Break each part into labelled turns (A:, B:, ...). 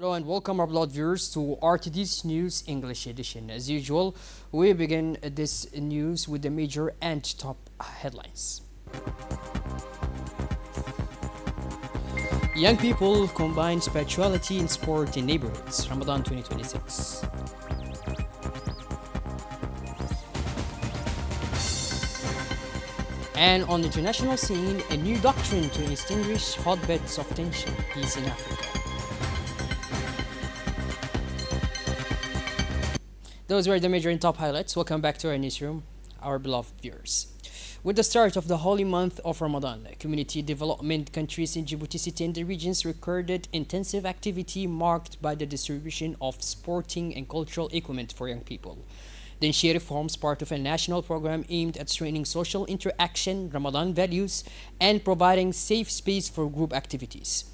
A: Hello and welcome our beloved viewers to RTD's News English edition. As usual, we begin this news with the major and top headlines. Young people combine spirituality and sport in neighborhoods, Ramadan 2026. And on the international scene, a new doctrine to extinguish hotbeds of tension, peace in Africa. Those were the major and top highlights. Welcome back to our newsroom, our beloved viewers. With the start of the holy month of Ramadan, community development countries in Djibouti City and the regions recorded intensive activity marked by the distribution of sporting and cultural equipment for young people. The initiative forms part of a national program aimed at strengthening social interaction, Ramadan values, and providing safe space for group activities.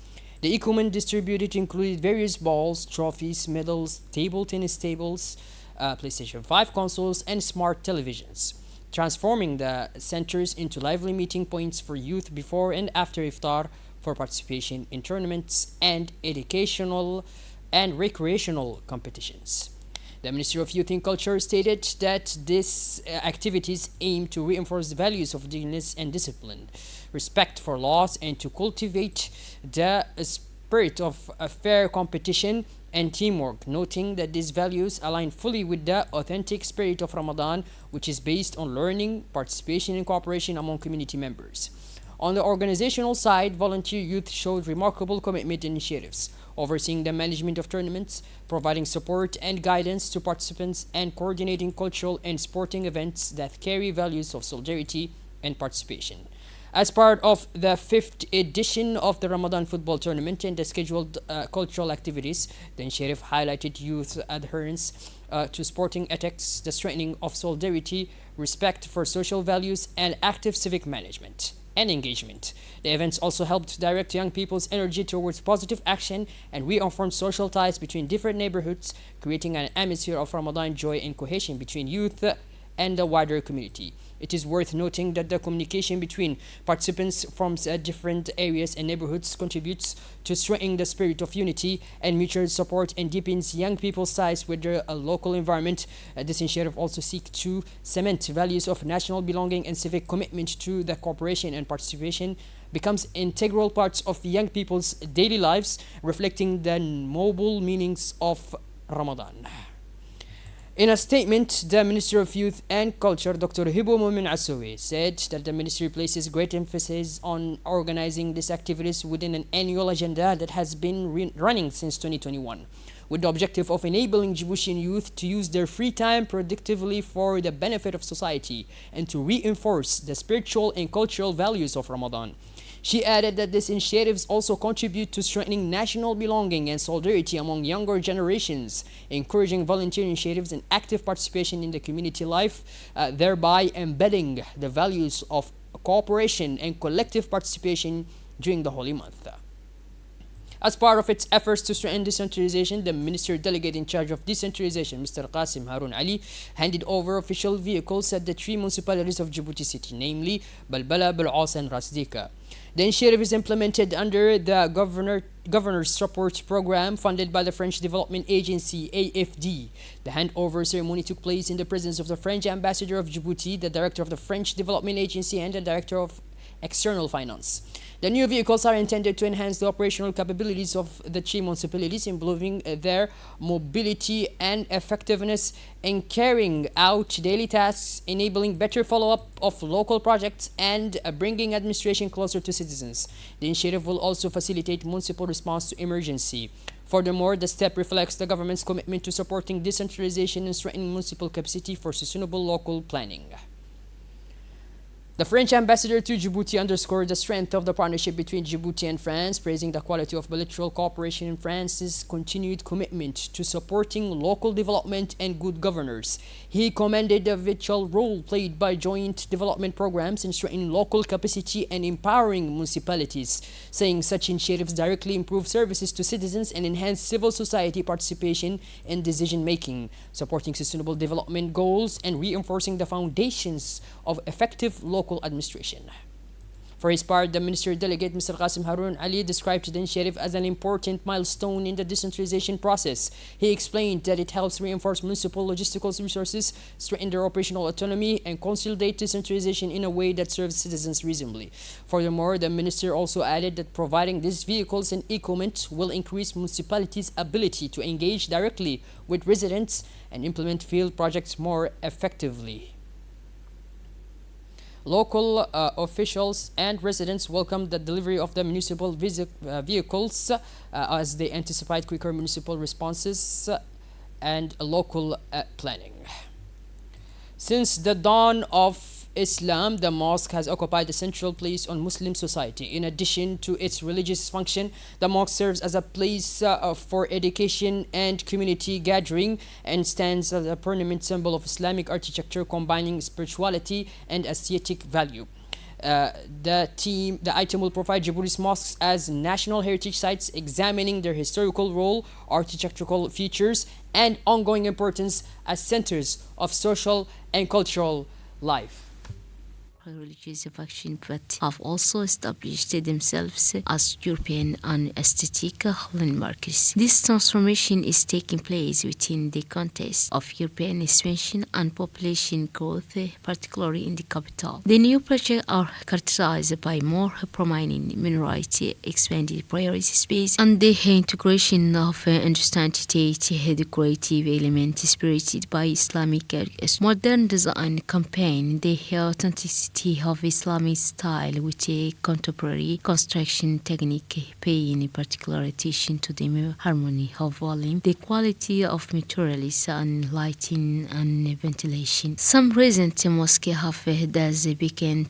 A: The equipment distributed included various balls, trophies, medals, table tennis tables, PlayStation 5 consoles, and smart televisions, transforming the centers into lively meeting points for youth before and after iftar for participation in tournaments and educational and recreational competitions. The Ministry of Youth and Culture stated that these activities aim to reinforce the values of diligence and discipline, respect for laws, and to cultivate the spirit of a fair competition and teamwork, noting that these values align fully with the authentic spirit of Ramadan, which is based on learning, participation, and cooperation among community members. On the organizational side, volunteer youth showed remarkable commitment initiatives, overseeing the management of tournaments, providing support and guidance to participants, and coordinating cultural and sporting events that carry values of solidarity and participation. As part of the fifth edition of the Ramadan football tournament and the scheduled cultural activities, the initiative highlighted youth adherence to sporting ethics, the strengthening of solidarity, respect for social values, and active civic management and engagement. The events also helped direct young people's energy towards positive action and reaffirm social ties between different neighborhoods, creating an atmosphere of Ramadan joy and cohesion between youth and the wider community. It is worth noting that the communication between participants from different areas and neighborhoods contributes to strengthening the spirit of unity and mutual support and deepens young people's ties with their local environment. This initiative also seeks to cement values of national belonging and civic commitment to the cooperation and participation becomes integral parts of young people's daily lives, reflecting the noble meanings of Ramadan. In a statement, the Minister of Youth and Culture, Dr. Hibo Momin Asowe, said that the ministry places great emphasis on organizing these activities within an annual agenda that has been running since 2021, with the objective of enabling Djiboutian youth to use their free time productively for the benefit of society and to reinforce the spiritual and cultural values of Ramadan. She added that these initiatives also contribute to strengthening national belonging and solidarity among younger generations, encouraging volunteer initiatives and active participation in the community life, thereby embedding the values of cooperation and collective participation during the holy month. As part of its efforts to strengthen decentralization, the Minister Delegate in charge of decentralization, Mr. Qasim Harun Ali, handed over official vehicles at the three municipalities of Djibouti City, namely Balbala, Bel'as, and Rasdika. The initiative is implemented under the Governor's Support Program funded by the French Development Agency, AFD. The handover ceremony took place in the presence of the French Ambassador of Djibouti, the Director of the French Development Agency, and the Director of External Finance. The new vehicles are intended to enhance the operational capabilities of the three municipalities, improving their mobility and effectiveness in carrying out daily tasks, enabling better follow-up of local projects, and bringing administration closer to citizens. The initiative will also facilitate municipal response to emergency. Furthermore, the step reflects the government's commitment to supporting decentralization and strengthening municipal capacity for sustainable local planning. The French ambassador to Djibouti underscored the strength of the partnership between Djibouti and France, praising the quality of bilateral cooperation and France's continued commitment to supporting local development and good governance. He commended the vital role played by joint development programs in strengthening local capacity and empowering municipalities, saying such initiatives directly improve services to citizens and enhance civil society participation in decision-making, supporting sustainable development goals and reinforcing the foundations of effective local administration. For his part, the Minister Delegate Mr. Qasim Harun Ali described the initiative as an important milestone in the decentralization process. He explained that it helps reinforce municipal logistical resources, strengthen their operational autonomy, and consolidate decentralization in a way that serves citizens reasonably. Furthermore, the minister also added that providing these vehicles and equipment will increase municipalities' ability to engage directly with residents and implement field projects more effectively. Local officials and residents welcomed the delivery of the municipal vehicles as they anticipate quicker municipal responses and local planning. Since the dawn of Islam, the mosque has occupied a central place on Muslim society. In addition to its religious function, the mosque serves as a place for education and community gathering and stands as a permanent symbol of Islamic architecture combining spirituality and aesthetic value. The item will provide Djibouti's mosques as national heritage sites, examining their historical role, architectural features, and ongoing importance as centers of social and cultural life.
B: Religious faction, but have also established themselves as European and aesthetic landmarks. This transformation is taking place within the context of European expansion and population growth, particularly in the capital. The new projects are characterized by more prominent minority, expanded priority space, and the integration of understated decorative elements spirited by Islamic modern design campaign. The authenticity of Islamic style with a contemporary construction technique, paying particular attention to the harmony of volume, the quality of materials and lighting and ventilation. Some recent mosques have thus become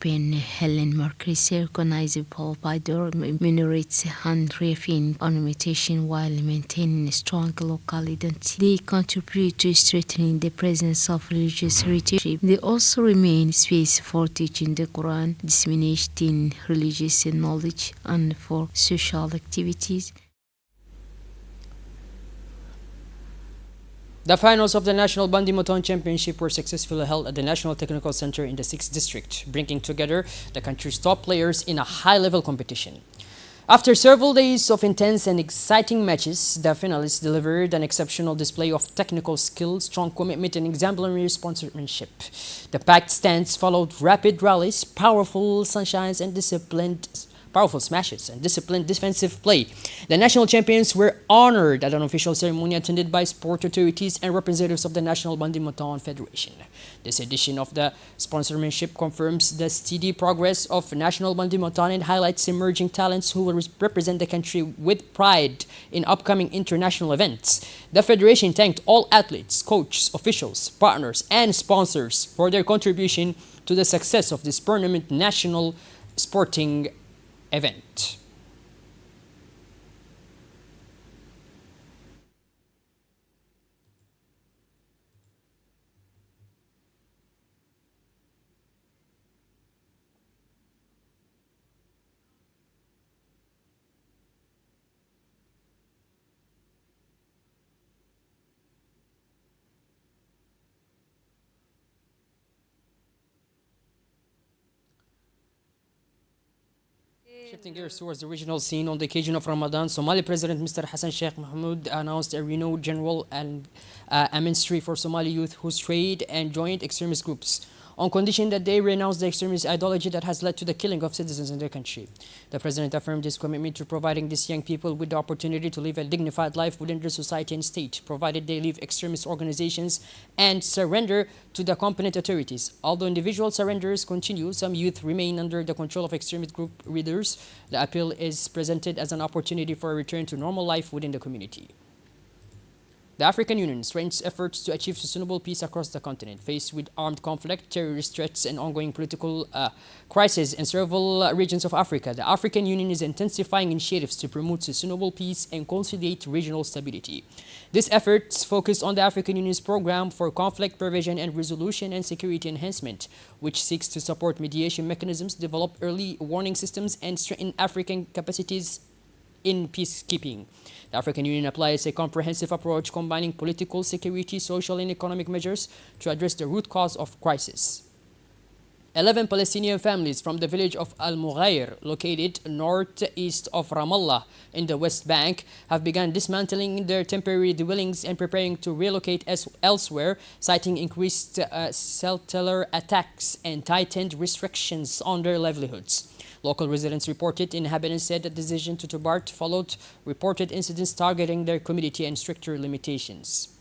B: landmarks recognizable by their minarets and refined ornamentation while maintaining a strong local identity. They contribute to strengthening the presence of religious heritage. They also remain space for teaching the Quran, disseminating religious knowledge, and for social activities.
A: The finals of the National Bandimoton Championship were successfully held at the National Technical Center in the 6th District, bringing together the country's top players in a high-level competition. After several days of intense and exciting matches, the finalists delivered an exceptional display of technical skill, strong commitment, and exemplary sportsmanship. The packed stands followed rapid rallies, powerful smashes, and disciplined defensive play. The national champions were honored at an official ceremony attended by sport authorities and representatives of the National Bandimoton Federation. This edition of the sponsorship confirms the steady progress of National Bandimoton and highlights emerging talents who will represent the country with pride in upcoming international events. The Federation thanked all athletes, coaches, officials, partners, and sponsors for their contribution to the success of this permanent national sporting event. Shifting gears towards the regional scene, on the occasion of Ramadan, Somali President Mr. Hassan Sheikh Mohamud announced a renewed general and amnesty for Somali youth who strayed and joined extremist groups, on condition that they renounce the extremist ideology that has led to the killing of citizens in their country. The President affirmed his commitment to providing these young people with the opportunity to live a dignified life within their society and state, provided they leave extremist organizations and surrender to the competent authorities. Although individual surrenders continue, some youth remain under the control of extremist group leaders. The appeal is presented as an opportunity for a return to normal life within the community. The African Union strengthens efforts to achieve sustainable peace across the continent. Faced with armed conflict, terrorist threats, and ongoing political crises in several regions of Africa, the African Union is intensifying initiatives to promote sustainable peace and consolidate regional stability. These efforts focus on the African Union's Program for Conflict Prevention and Resolution and Security Enhancement, which seeks to support mediation mechanisms, develop early warning systems, and strengthen African capacities in peacekeeping. The African Union applies a comprehensive approach combining political, security, social, and economic measures to address the root cause of crisis. 11 Palestinian families from the village of Al Mughair, located northeast of Ramallah in the West Bank, have begun dismantling their temporary dwellings and preparing to relocate elsewhere, citing increased settler attacks and tightened restrictions on their livelihoods. Local residents reported inhabitants said the decision to depart followed reported incidents targeting their community and stricter limitations.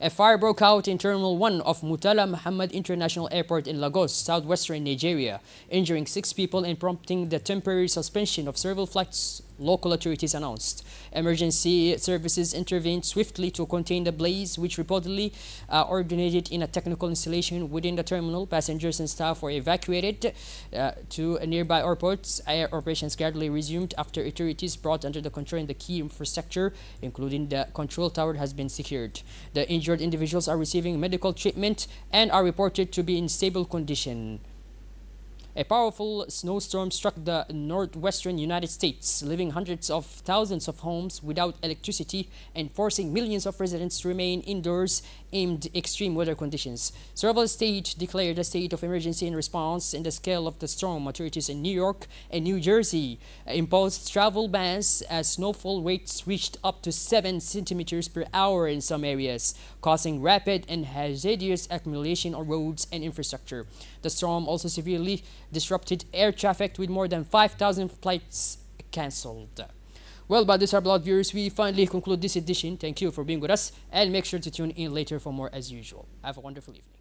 A: A fire broke out in Terminal 1 of Murtala Muhammad International Airport in Lagos, southwestern Nigeria, injuring 6 people and prompting the temporary suspension of several flights, local authorities announced. Emergency services intervened swiftly to contain the blaze, which reportedly originated in a technical installation within the terminal. Passengers and staff were evacuated to nearby airports. Air operations gradually resumed after authorities brought under the control the key infrastructure, including the control tower, has been secured. The injured individuals are receiving medical treatment and are reported to be in stable condition. A powerful snowstorm struck the northwestern United States, leaving hundreds of thousands of homes without electricity and forcing millions of residents to remain indoors amid extreme weather conditions. Several states declared a state of emergency in response. In the scale of the storm, authorities in New York and New Jersey imposed travel bans as snowfall rates reached up to 7 centimeters per hour in some areas, causing rapid and hazardous accumulation on roads and infrastructure. The storm also severely disrupted air traffic with more than 5,000 flights cancelled. Well, by this, our beloved viewers, we finally conclude this edition. Thank you for being with us, and make sure to tune in later for more as usual. Have a wonderful evening.